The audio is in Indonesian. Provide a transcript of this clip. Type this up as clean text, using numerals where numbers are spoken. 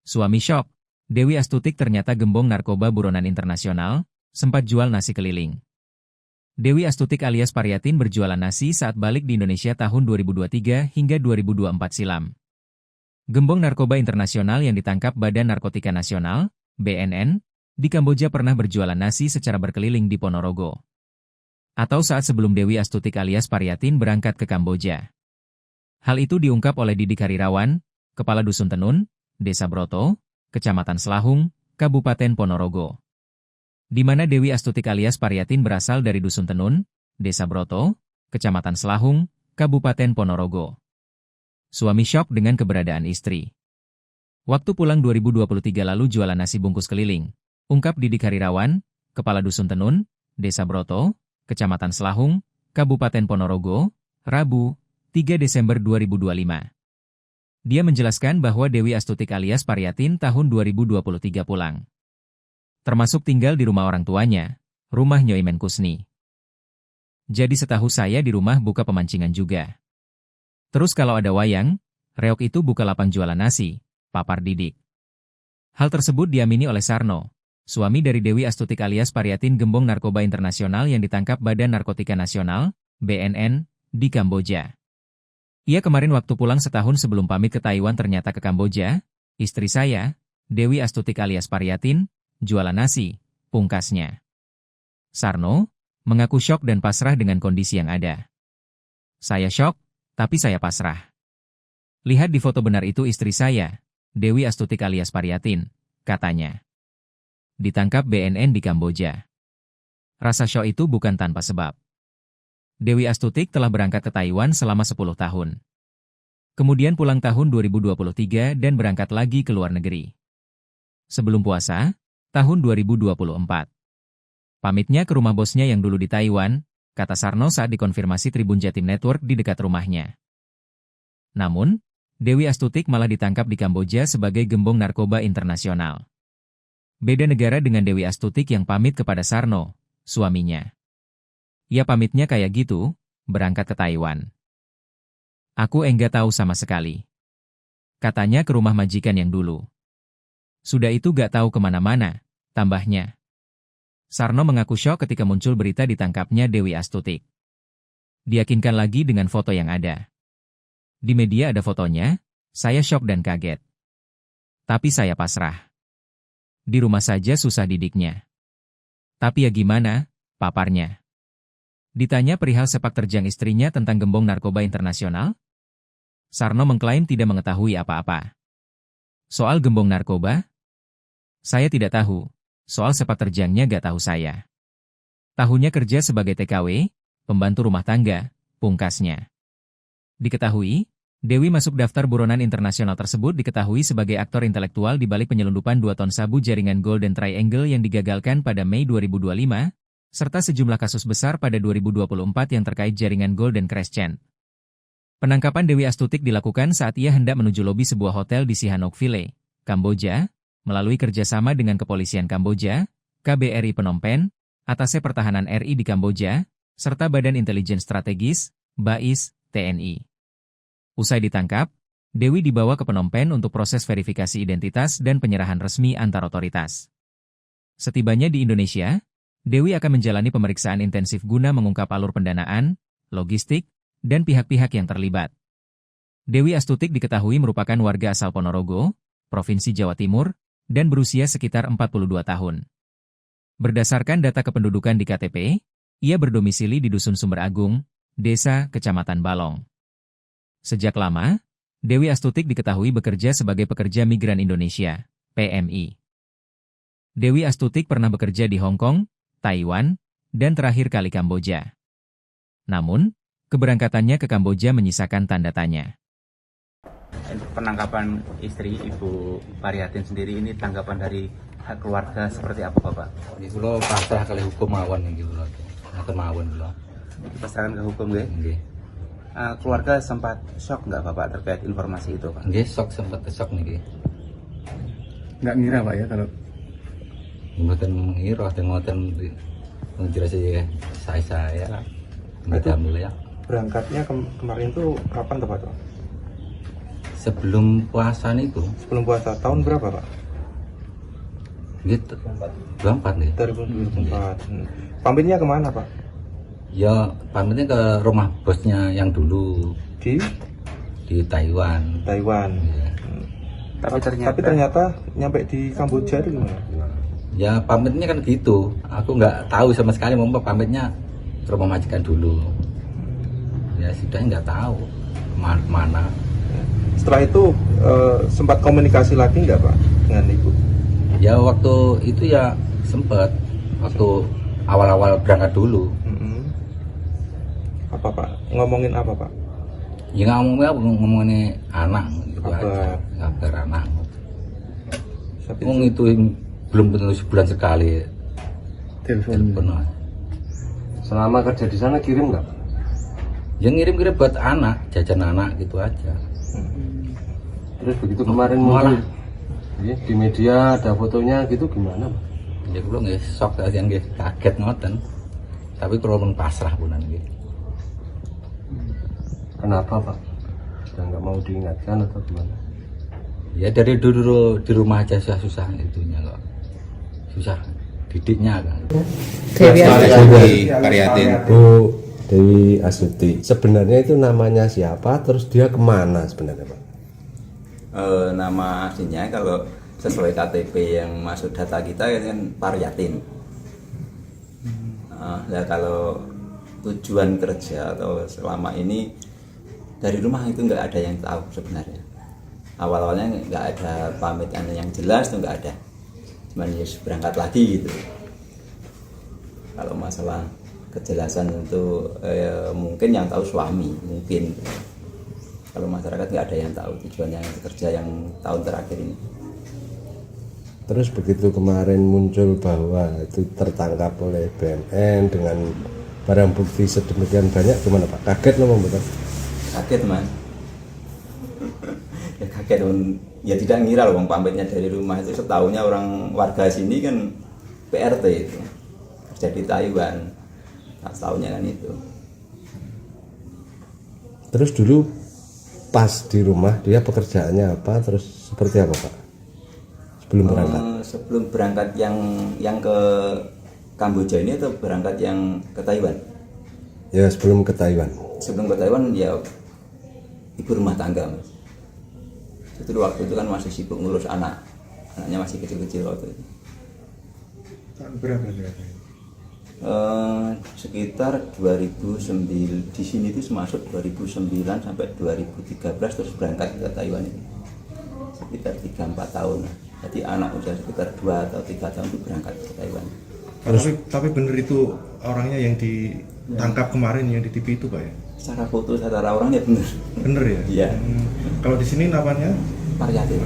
Suami syok, Dewi Astutik ternyata gembong narkoba buronan internasional, sempat jual nasi keliling. Dewi Astutik alias Paryatin berjualan nasi saat balik di Indonesia tahun 2023 hingga 2024 silam. Gembong narkoba internasional yang ditangkap Badan Narkotika Nasional, BNN, di Kamboja pernah berjualan nasi secara berkeliling di Ponorogo. Atau saat sebelum Dewi Astutik alias Paryatin berangkat ke Kamboja. Hal itu diungkap oleh Didik Harirawan, Kepala Dusun Tenun, Desa Broto, Kecamatan Selahung, Kabupaten Ponorogo. Di mana Dewi Astutik alias Paryatin berasal dari Dusun Tenun, Desa Broto, Kecamatan Selahung, Kabupaten Ponorogo. Suami syok dengan keberadaan istri. Waktu pulang 2023 lalu jualan nasi bungkus keliling, ungkap Didik Harirawan, Kepala Dusun Tenun, Desa Broto, Kecamatan Selahung, Kabupaten Ponorogo, Rabu, 3 Desember 2025. Dia menjelaskan bahwa Dewi Astutik alias Paryatin tahun 2023 pulang. Termasuk tinggal di rumah orang tuanya, rumah Nyoi Menkusni. Jadi setahu saya di rumah buka pemancingan juga. Terus kalau ada wayang, reok itu buka lapang jualan nasi, papar Didik. Hal tersebut diamini oleh Sarno, suami dari Dewi Astutik alias Paryatin gembong narkoba internasional yang ditangkap Badan Narkotika Nasional, BNN, di Kamboja. Ia kemarin waktu pulang setahun sebelum pamit ke Taiwan ternyata ke Kamboja, istri saya, Dewi Astutik alias Paryatin, jualan nasi, pungkasnya. Sarno, mengaku syok dan pasrah dengan kondisi yang ada. Saya syok, tapi saya pasrah. Lihat di foto benar itu istri saya, Dewi Astutik alias Paryatin, katanya. Ditangkap BNN di Kamboja. Rasa syok itu bukan tanpa sebab. Dewi Astutik telah berangkat ke Taiwan selama 10 tahun. Kemudian pulang tahun 2023 dan berangkat lagi ke luar negeri. Sebelum puasa, tahun 2024. Pamitnya ke rumah bosnya yang dulu di Taiwan, kata Sarno saat dikonfirmasi Tribun Jatim Network di dekat rumahnya. Namun, Dewi Astutik malah ditangkap di Kamboja sebagai gembong narkoba internasional. Beda negara dengan Dewi Astutik yang pamit kepada Sarno, suaminya. Ia pamitnya kayak gitu, berangkat ke Taiwan. Aku enggak tahu sama sekali. Katanya ke rumah majikan yang dulu. Sudah itu gak tahu kemana-mana, tambahnya. Sarno mengaku syok ketika muncul berita ditangkapnya Dewi Astutik. Diyakinkan lagi dengan foto yang ada. Di media ada fotonya, saya syok dan kaget. Tapi saya pasrah. Di rumah saja susah didiknya. Tapi ya gimana, paparnya. Ditanya perihal sepak terjang istrinya tentang gembong narkoba internasional, Sarno mengklaim tidak mengetahui apa-apa. Soal gembong narkoba? Saya tidak tahu. Soal sepak terjangnya gak tahu saya. Tahunya kerja sebagai TKW, pembantu rumah tangga, pungkasnya. Diketahui, Dewi masuk daftar buronan internasional tersebut diketahui sebagai aktor intelektual di balik penyelundupan 2 ton sabu jaringan Golden Triangle yang digagalkan pada Mei 2025, serta sejumlah kasus besar pada 2024 yang terkait jaringan Golden Crescent. Penangkapan Dewi Astutik dilakukan saat ia hendak menuju lobi sebuah hotel di Sihanoukville, Kamboja, melalui kerjasama dengan Kepolisian Kamboja, KBRI Phnom Penh, Atase Pertahanan RI di Kamboja, serta Badan Intelijen Strategis, BAIS, TNI. Usai ditangkap, Dewi dibawa ke Phnom Penh untuk proses verifikasi identitas dan penyerahan resmi antar otoritas. Setibanya di Indonesia, Dewi akan menjalani pemeriksaan intensif guna mengungkap alur pendanaan, logistik, dan pihak-pihak yang terlibat. Dewi Astutik diketahui merupakan warga asal Ponorogo, Provinsi Jawa Timur, dan berusia sekitar 42 tahun. Berdasarkan data kependudukan di KTP, ia berdomisili di Dusun Sumber Agung, Desa Kecamatan Balong. Sejak lama, Dewi Astutik diketahui bekerja sebagai pekerja migran Indonesia, PMI. Dewi Astutik pernah bekerja di Hong Kong, Taiwan, dan terakhir kali Kamboja. Namun, keberangkatannya ke Kamboja menyisakan tanda tanya. Penangkapan istri Ibu Paryatin sendiri ini tanggapan dari keluarga seperti apa Bapak? Ini lo pasrah kali hukum mawon gitu loh. Ngatur mawon lo. Dipasrahkan ke hukum nggih? Nggih. Keluarga sempat shock nggak Bapak terkait informasi itu Pak? Nggih, shock sempat shock niki. Nggak ngira Pak ya kalau Mboten mengira dan ngoten menjelaskan saya. Nggak mulai ya. berangkatnya kemarin tuh kapan tepat Pak? Sebelum puasa itu, Sebelum puasa tahun berapa Pak? gitu, 24 nih. 2024. Pamitnya kemana Pak? Ya pamitnya ke rumah bosnya yang dulu Di di Taiwan. Taiwan. Ya. Tapi Ternyata nyampe di Kamboja itu gimana? Ya pamitnya kan gitu. Aku nggak tahu sama sekali, mau pamitnya ke rumah majikan dulu. Ya sudah nggak tahu kemana. Setelah itu sempat komunikasi lagi nggak Pak dengan Ibu? Ya waktu itu ya sempet waktu awal-awal berangkat dulu. Mm-mm. Apa Pak? Ngomongin apa Pak? Ya ngomongin anak gitu Kabar. aja, kabar anak. Saat Ngomong itu belum tentu sebulan sekali Telepon. telepon. Selama kerja di sana kirim nggak? Ya ngirim-ngirim buat anak, jajan anak gitu aja. Terus begitu kemarin Malah. muncul di media ada fotonya gitu gimana Pak? Ya kulo nggih sok kalian nggih kaget ngoten. Tapi kulo pun pasrah punan nggih. Kenapa Pak? Sudah nggak mau diingatkan atau gimana? Ya dari dulu di rumah aja susah itunya kok. Susah didiknya kan. Dewi Pariatin. Bu Dewi Astuti. Sebenarnya itu namanya siapa? Terus dia kemana sebenarnya Pak? Nama aslinya kalau sesuai KTP yang masuk data kita kan Pariatin. Nah, kalau tujuan kerja atau selama ini dari rumah itu nggak ada yang tahu sebenarnya. Awal-awalnya nggak ada pamitan yang jelas, itu nggak ada. Cuman ya berangkat lagi gitu. Kalau masalah kejelasan itu mungkin yang tahu suami mungkin. Kalau masyarakat nggak ada yang tahu tujuannya kerja yang tahun terakhir ini. Terus begitu kemarin muncul bahwa itu tertangkap oleh BNN dengan barang bukti sedemikian banyak, gimana Pak? Kaget loh betul? Kaget Mas. Ya kaget ya tidak ngira loh pamitnya dari rumah itu, setahunya orang warga sini kan PRT itu kerja di Taiwan, tak setahunya kan itu. Terus dulu pas di rumah dia pekerjaannya apa? Terus seperti apa Pak? Sebelum berangkat? Sebelum berangkat yang ke Kamboja ini atau berangkat yang ke Taiwan? Ya sebelum ke Taiwan. Sebelum ke Taiwan ya ibu rumah tangga Mas. Itu waktu itu kan masih sibuk ngurus anaknya masih kecil-kecil waktu itu. Berapa? Sekitar 2009 di sini itu masuk 2009 sampai 2013 terus berangkat ke Taiwan ini sekitar 3-4 tahun. Jadi anak usia sekitar 2 atau 3 tahun itu berangkat ke Taiwan. Tapi bener itu orangnya yang ditangkap kemarin yang di TV itu Pak ya? Secara foto, secara orangnya bener. Bener ya? Iya. Kalau di sini namanya Pariatin.